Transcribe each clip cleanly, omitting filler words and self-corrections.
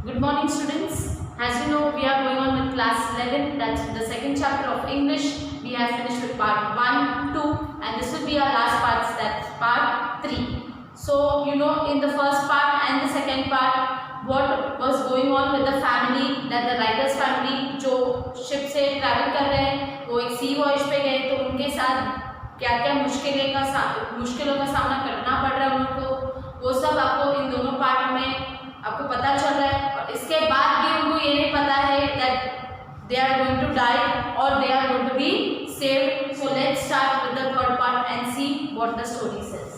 Good morning, students. As you know, we are going on with class 11. That's the second chapter of English. We have finished with part 1, 2, and this will be our last part. That's part 3. So, you know, in the first part and the second part, what was going on with the family, that the writer's family जो ship से travel कर रहे हैं, वो एक sea voyage पे गए, तो उनके साथ क्या-क्या मुश्किलों का सामना करना पड़ रहा है उनको, वो सब आपको इन दोनों पार्ट में आपको पता चल रहा है। और इसके बाद भी उनको ये नहीं पता है that they are going to die or they are going to be saved. So let's start with the third part and see what the story says.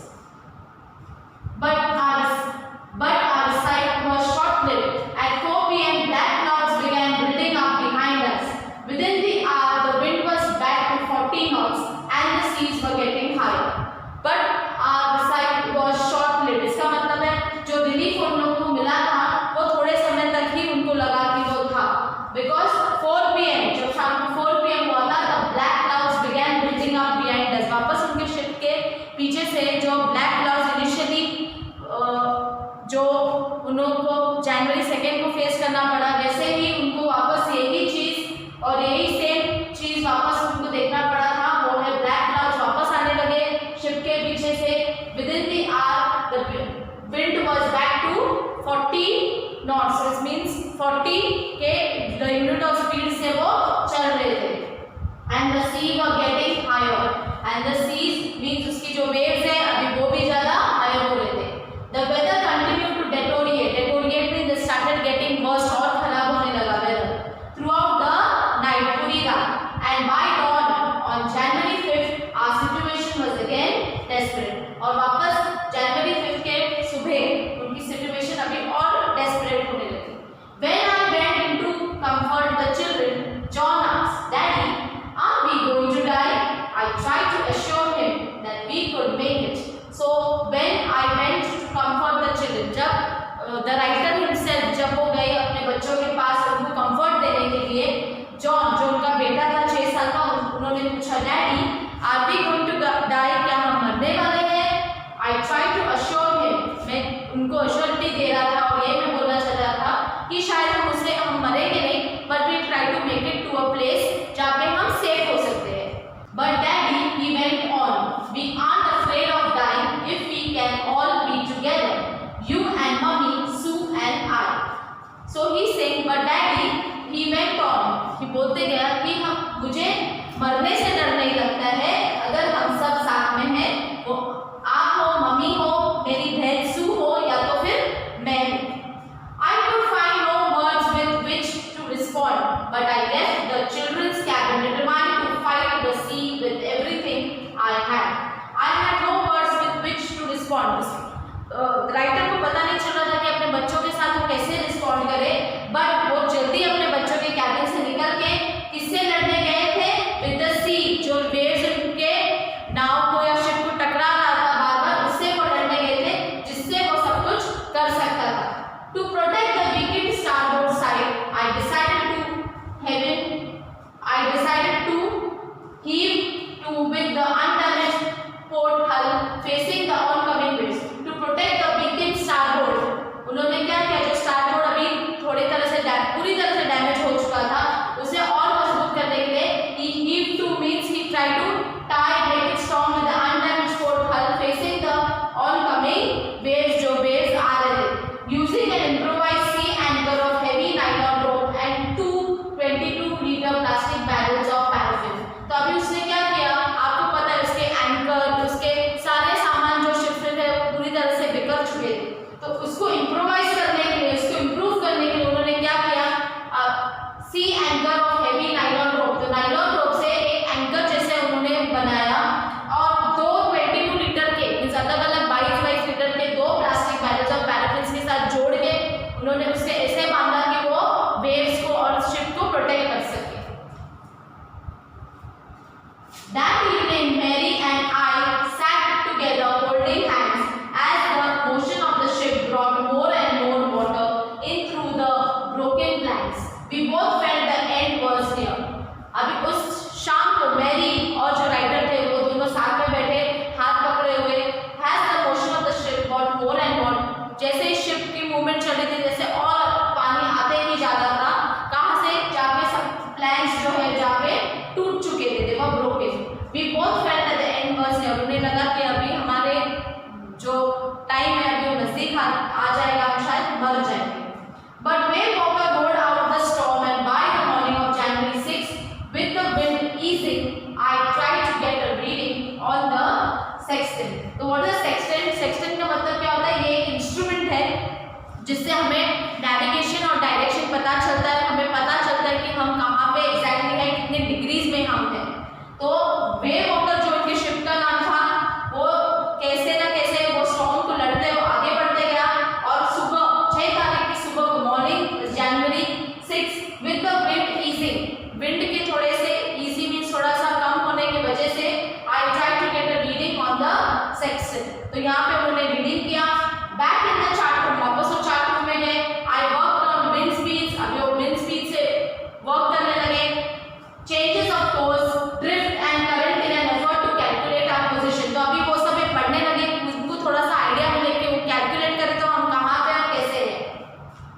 But our sight was short-lived. At 4 p.m. black clouds began building up behind us. Within the hour, the wind was back to 40 knots and the seas were getting higher. But our sight was short-lived. इसका मतलब है जो relief उन लोगों को मिला था वो थोड़े समय तक ही उनको लगा कि वो था, because 4 p.m. जब शाम को 4 p.m. हुआ था तब black clouds began building up behind us. वापस उनके शिप के पीछे से जो black clouds initially जो उन लोगों को जनवरी 2 को फेस करना पड़ा, वैसे ही उनको वापस यही चीज और यही सेम चीज वापस उनको देखना पड़ा था। वो है ब्लैक क्लाउड्स वापस आने लगे शिप के पीछे से। Within the hour the wind was back to 40 knots, it means 40 के द यूनिट ऑफ स्पीड से वो चल रहे थे। And the sea were getting higher, and the seas means उसकी जो वेव्स है अभी वो भी ज्यादा हायर हो रहे थे। The weather continued to deteriorate. Deteriorate means they started getting worse और खराब होने लगा weather throughout the night, पूरी रात. And by dawn on January 5th, our situation was again desperate. और वापस January 5th के सुबह उनकी situation अभी और desperate होने लगी. When I went in to comfort the children, John asked, "Daddy, are we going to die?" I tried to assure him that we could make it. So when I went to comfort the children, जब the writer himself जब वो गए अपने बच्चों के पास उनको comfort देने के लिए, जॉन जो उनका बेटा था 6 साल का, उन्होंने पूछा, "Daddy, are we going to die? क्या हम मरने वाले हैं?" I tried to assure him, मैं उनको assurity दे रहा था और ये मैं बोलना चाह रहा था कि शायद हम मरेंगे नहीं, but we try to make it to a place जहाँ पे हम safe हो सकते हैं. But Daddy, he went on, "We aren't afraid of dying if we can all be together, you and Mummy, Sue and I." So he's saying, but Daddy, he went on, he बोलते गया कि मुझे मरने से डर नहीं लगता है अगर हम सब साथ में हैं, वो आप हो, मम्मी हो, मेरी बहन सू हो या तो फिर मैं हूँ. I could find no words with which to respond, but I left the children's cabin determined to fight the sea with everything I had. I had no words with which to respond. Writer को पता नहीं चल रहा था कि अपने बच्चों के साथ वो कैसे रिस्पॉन्ड करे, बट वो जल्दी अपने बच्चों के कैबिन से निकल के किससे लड़ने गए थे? विद द सी, जो वेव्स उनके नाव को या शिप को टकरा रहा था बार-बार, उससे वो लड़ने गए थे जिससे वो सब कुछ कर सकता था. To protect the wicked starboard side, I decided to heave to with the undamaged port hull facing the oncoming winds. To protect the wicked starboard, उन्होंने क्या किया? जो starboard अभी पूरी तरह से डैमेज हो चुका था, उसे और मजबूत करने के लिए he heaved to means he tried to make it strong with the undamaged port hull facing the oncoming waves, जो waves आ रहे थे. Using an improvised sea anchor of heavy nylon rope and 2 22-liter plastic barrels of paraffin. तो अभी उसने क्या किया? आपको पता है उसके एंकर, उसके सारे सामान जो शिप में थे वो पूरी तरह से बिखर चुके थे, तो उसको इम्प्रोवाइज करने के लिए, उसको इम्प्रूव करने के लिए उन्होंने क्या किया? सी एंकर ऑफ हेवी नाइलॉन रोप, तो नाइलॉन रोप से एक एंकर जैसे उन्होंने बनाया और 2 22 लीटर के अलग-अलग 22 लीटर के 2 प्लास्टिक बैरल्स ऑफ पैराफिन के साथ जोड़ के उन्होंने उससे ऐसे बांधा कि वो वेव्स को और शिप को प्रोटेक्ट कर सके. That evening, Mary and I sat together holding hands as the motion of the ship brought more and more water in through the broken planks. We both felt the end was near. अभी उस शाम को Mary और जो writer थे वो दोनों साथ में बैठे हाथ पकड़े हुए, as the motion of the ship brought more and more, जैसे शिप की मूवमेंट चल रही थी, जैसे और पानी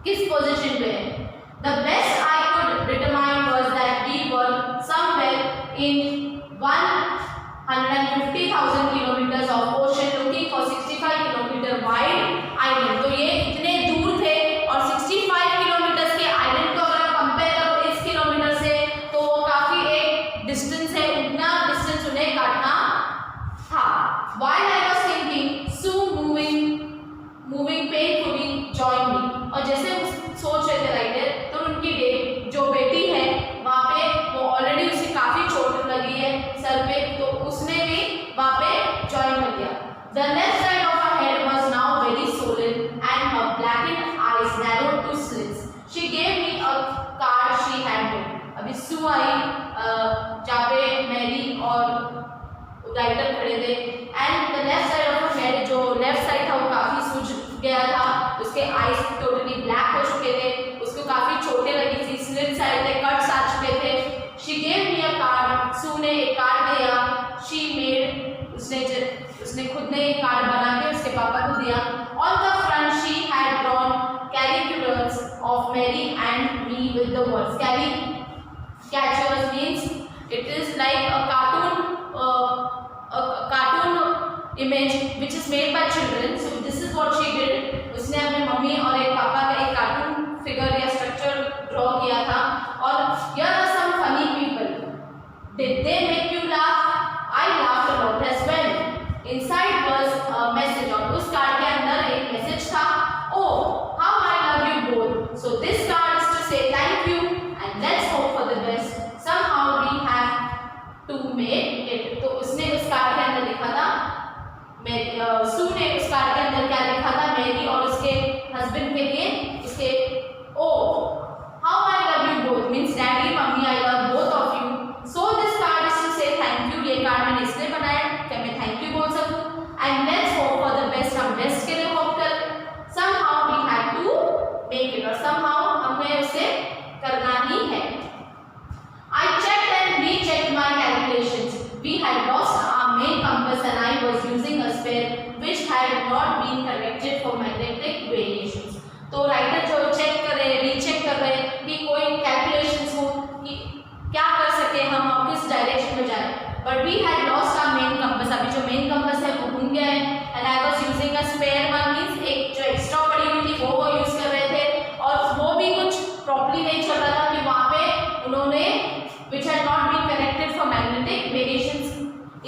किस पोजीशन पे है? The best I could determine was that we were somewhere in 150,000 kilometers of ocean looking for 65 kilometer wide island. तो ये इतने दूर थे और 65 किलोमीटर के आइलैंड को अगर कंपेयर करो इस किलोमीटर से तो वो काफी एक डिस्टेंस है, उतना डिस्टेंस उन्हें काटना था. While I was thinking, Sue moving painfully joined me. और जैसे सोच रहे थे राइटर तो उनकी जो बेटी है वहाँ पे वो ऑलरेडी उसे काफी चोट लगी है सर पे, तो उसने भी वहाँ पे ज्वाइन कर दिया. The left side of her head was now very swollen and her blackened eyes narrowed to slits. She gave me a card she had made. अभी सू आई जहाँ पे मैरी और राइटर खड़े थे and the left side of her head, जो left side था वो काफी सूज गया था, उसके आईज टोटली ब्लैक हो चुके थे, उसको काफी चोटें लगी थी, स्लिट साइड थे, कट्स आ चुके थे. She gave me a card. सू ने एक कार्ड दिया. She made, उसने खुद ने एक कार्ड बना के उसके पापा को दिया. On the front she had drawn caricatures of Mary and me with the words. Caricatures means it is like a cartoon image which is made by children. So this is what she did. उसने अपने mummy और एक पापा का एक cartoon figure या structure draw किया था. और here are some funny people. Did they make you laugh? I laughed a lot as well. Inside was a message. और उस कार्ड के अंदर एक मैसेज था. Oh, how I love you both. So this card is to say thank you and let's hope for the best. Somehow we have to make it. तो उसने उस card के अंदर लिखा था, सू ने उस कार्ड के अंदर क्या लिखा था मेरी और उसके हस्बैंड के लिए, उसके oh how I love you both means daddy mummy I love both of you. So this card is to say thank you. ये कार्ड मैंने इसलिए बनाया कि मैं थैंक यू बोल सकूं. And let's hope for the best. हम best के लिए होप कर. Somehow we had to make it, और समहाउ हमें उसे करना ही है. I checked and rechecked my calculations. We had lost our main compass and I was using a spare which had not been corrected for magnetic variations. तो writer जो check कर रहे हैं, रीचेक कर रहे हैं कि कोई कैलकुलेशंस हो कि क्या कर सके हम और किस डायरेक्शन में जाए. But we had lost our main compass. अभी जो मेन कंपस है वो घूम गया है. And I was using a spare one means एक जो एक्स्ट्रा पड़ी हुई थी वो यूज कर रहे थे और वो भी कुछ प्रॉपर्ली नहीं चल रहा था कि वहाँ पे उन्होंने which had not been corrected for magnetic variations,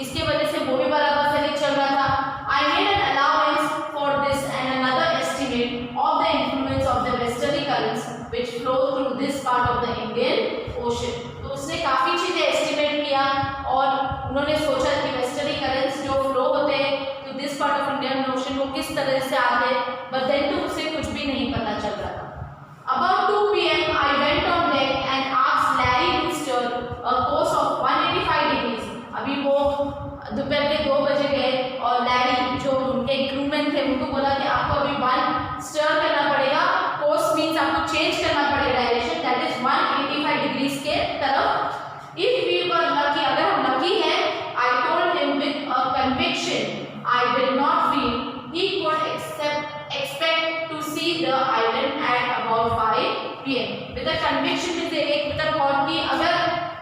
इसके वजह से वो भी बराबर से नहीं चल रहा था. I made an allowance for this and another estimate of the influence of the westerly currents which flow through this part of the Indian Ocean. तो उसने काफी चीजें एस्टिमेट किया और उन्होंने सोचा कि वेस्टर्ली करंट्स जो फ्लो होते हैं तो this part of Indian ocean वो किस तरह से आते हैं, बट देन तो उसे कुछ भी नहीं पता चल रहा था. About 2 p.m. I went on deck and asked Larry to steer a course of 185 degrees. अभी वो दोपहर के 2 बजे गए और लैरी जो उनके क्रूमैन थे उनको बोला कि आपको अभी 1 स्टर करना पड़ेगा. कोर्स मीन्स आपको चेंज करना पड़ेगा डायरेक्शन, दैट इज 185 डिग्रीज के तरफ. इफ वी वर लकी, अगर हम लकी हैं, I told him with a conviction I will not feel he could expect to see the island at about 5 p.m. with a conviction में से एक मतलब और कि अगर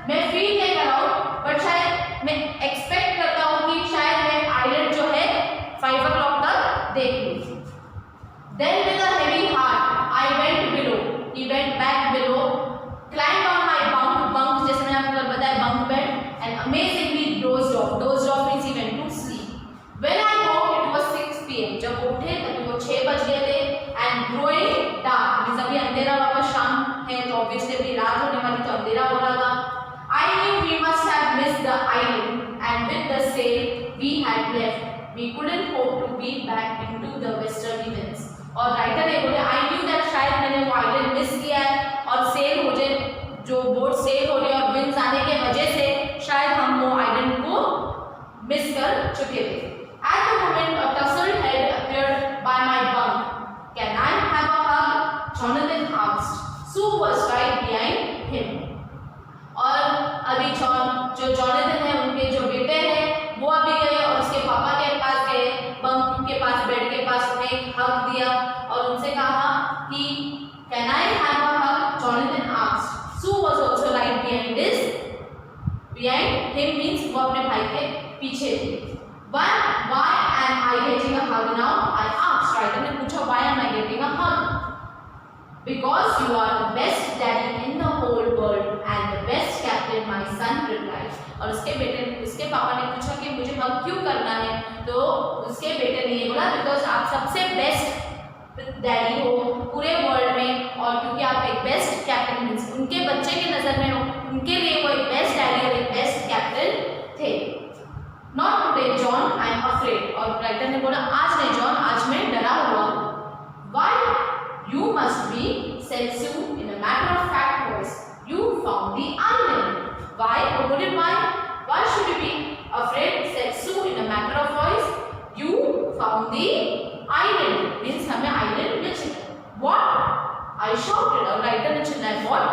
मैं फील नहीं कर रहा हूँ बट शायद मैं एक्सपेक्ट करता हूँ कि शायद मैं आइलैंड जो है 5 o'clock तक देख लूँ. Then with a heavy heart I went below. He went back below, climbed on my bunk जैसे मैंने आपको बताया bunk bed and amazingly dozed off. Dozed off means he went to sleep. When I woke it was 6 p.m. जब उठे तभी वो 6 बज गए थे and growing dark means अभी अंधेरा वापस शाम है तो obviously अभी रात होने वाली तो अंधेरा हो रहा था. I knew we must have missed the island and with the sail we had left we couldn't hope to be back into the westerly winds. और राइटर ये बोले I knew that शायद मैंने वो आइलैंड मिस किया है और cell हो जाए, जो बोट सेल हो रही और विंड्स आने के वजह से शायद हम वो आइलैंड को मिस कर चुके थे. At the moment a tousled head appeared by my bunk. Can I have a hug? Jonathan asked. Sue was right behind him. और अभी जो जॉनथन है उनके जो बेटे हैं वो अभी गए और उसके पापा के पास गए, बंक के पास बेड के पास उन्हें हक दिया और उनसे कहा कि Can I have a hug? Jonathan asked. Sue was also right behind him means वो अपने भाई के पीछे थी. Why am I getting a hug now? I asked. Writer ने पूछा why am I getting a hug? Because you are the best daddy in the whole world and the best captain, my son replied. और उसके पापा ने पूछा कि मुझे हग क्यों करना है, तो उसके बेटे ने ये बोला बिकॉज आप सबसे बेस्ट डैडी हो पूरे वर्ल्ड में, और क्योंकि आप एक बेस्ट कैप्टन मीन्स उनके बच्चे के नज़र में उनके लिए वो एक बेस्ट डैडी और एक बेस्ट कैप्टन थे. Not today John, I am afraid. और राइटर ने बोला आज नहीं जॉन, आज मैं डरा हुआ हूँ. Why you must be, said Sue in a matter of fact voice. You found the island. Why? Why should you be afraid? Said Sue in a matter of voice. You found the island. Means हमें island मिल चुका. What? I shouted. और writer ने चिल्लाया what?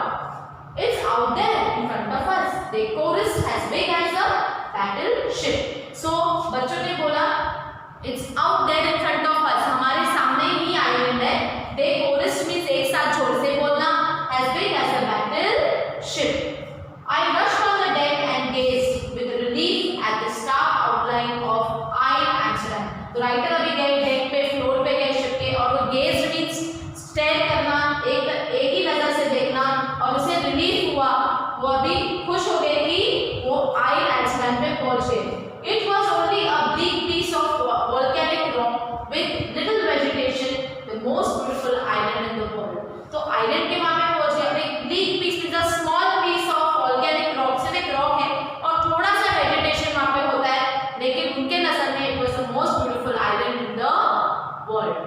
It's out there in front of us. The chorus as big as a battleship. So बच्चों ने बोला it's out there in front of us. हमारे सामने ही island है. They chorused means एक साथ जोर से बोलना as big as a battleship. I rushed on the deck and gazed with relief at the stark outline of Isle Amsterdam. तो writer अभी गए डेक पे, फ्लोर पे गए शिप के, और वो गेज मीन्स स्टेयर करना, एक ही नजर से देखना, और उसे रिलीफ हुआ, वो अभी खुश हो गए कि वो आइल आइसलैंड पे पहुंच गए. It was only a bleak piece of volcanic rock with little vegetation, the most beautiful island in the world. तो आइलैंड के वहां पे पहुंच गए. एक bleak piece means a small piece of volcanic rock, सिर्फ एक रॉक है और थोड़ा सा वेजिटेशन वहां पे होता है, लेकिन उनके नजर में it was the most beautiful island in the world.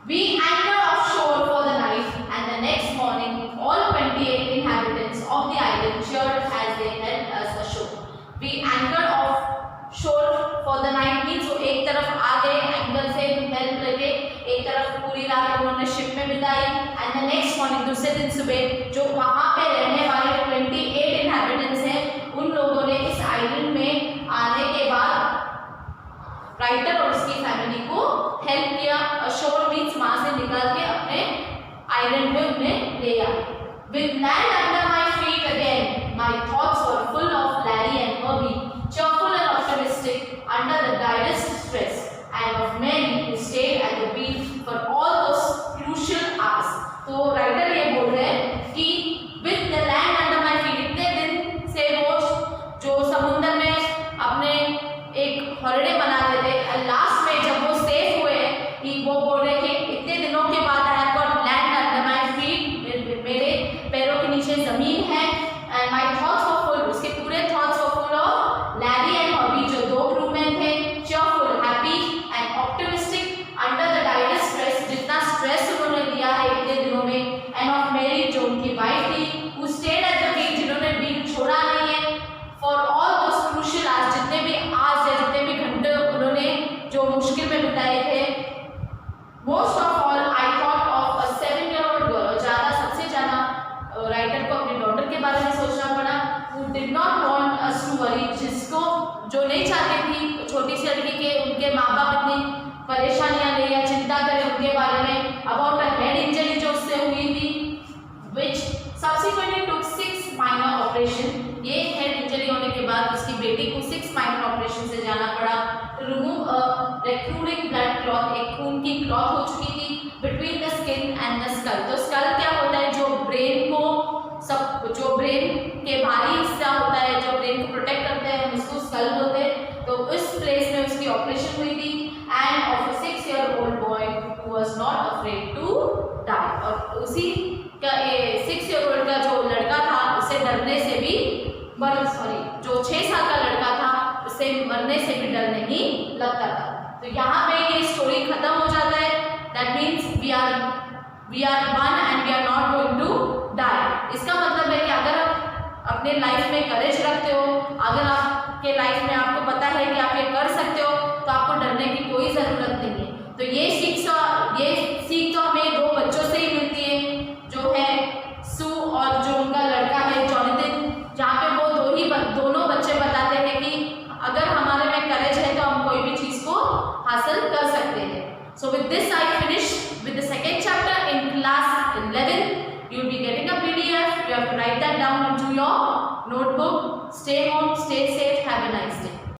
We anchored offshore for the night, and the next morning all 28 inhabitants of the island cheered as they helped us ashore. We anchored offshore for the night means वो एक तरफ आ गए anchor से help लेके, एक तरफ पूरी रात उन्होंने शिप में बिताई, एंड द नेक्स्ट मॉर्निंग दूसरे दिन सुबह जो वहां पे रहने वाले 28 इनहैबिटेंट्स हैं उन लोगों ने इस आइलैंड में आने के बाद राइटर और उसकी फैमिली को हेल्प किया. अशोर मीन्स वहां से निकल के अपने आइलैंड में उन्हें ले आए. With land under my feet again, my thoughts were full of Larry and Herbie, cheerful and optimistic under the direst stress, and of Mary who stayed at the wheel for all those crucial hours. तो writer ये बोल रहे हैं कि with the land under my feet, इतने दिन से वो जो समुद्र में अपने एक हॉलिडे बना रहे थे, लास्ट में जब वो सेफ हुए कि वो बोल रहे कि इतने दिनों के बाद I have got land under my feet, मेरे पैरों के नीचे जमीन है, and my thoughts were full, उसके पूरे thoughts were full of Larry and hobby जो दो क्रू मैन थे, cheerful, happy and optimistic under the direct stress, जितना स्ट्रेस उन्होंने लिया है इतने दिनों में, एंड ऑफ मेरी जो उनकी वाइफ थी, who stayed at the beach, जिन्होंने बीच छोड़ा नहीं है, for all those crucial hours, जितने भी आज या जितने भी घंटे उन्होंने जो मुश्किल में बिताए थे. Most of all I thought of a 7-year-old girl, और सबसे ज़्यादा राइटर को अपने डॉटर के बारे में सोचना पड़ा, who did not want us to worry, जिसको जो नहीं चाहती थी छोटी सी लड़की के उनके माँ बाप इतनी परेशानियाँ ले या चिंता करें उनके बारे में, अबाउट अ हेड इंजरी जो उससे हुई थी, which subsequently took 6 minor operation. ये हेड इंजरी होने के बाद उसकी बेटी को 6 माइनर ऑपरेशन से जाना पड़ा. रिमूव रेक्रूटिंग ब्लड क्लॉथ, एक खून की क्लॉथ हो चुकी थी between the skin and the skull. तो स्कल क्या होता है, जो ब्रेन के भारी हिस्सा होता है, जो ब्रेन को प्रोटेक्ट करते हैं, हम उसको स्कल बोलते हैं. तो उस प्लेस में उसकी ऑपरेशन हुई थी, end of a 6-year-old boy who was not afraid to die. और उसी का 6-year-old का जो लड़का था उसे डरने से भी जो 6 साल का लड़का था उसे मरने से भी डर नहीं लगता था. तो यहाँ पे ये स्टोरी खत्म हो जाता है. That means we are one and we are not going to die. इसका मतलब है कि अगर आप अपने लाइफ में करेज रखते हो, अगर आपके लाइफ में आपको पता है कि आप ये कर सकते हो, तो आपको डरने की कोई ज़रूरत नहीं है. तो ये सीख तो हमें 2 बच्चों से ही मिलती है, जो है सू और जो उनका लड़का है जॉनथन, जहाँ पे वो दोनों बच्चे बताते हैं कि अगर हमारे में करेज है तो हम कोई भी चीज़ को हासिल कर सकते हैं. So with this I finish with the second chapter in class 11. You will be getting a PDF. You have to write that down into your notebook. Stay home, stay safe, have a nice day.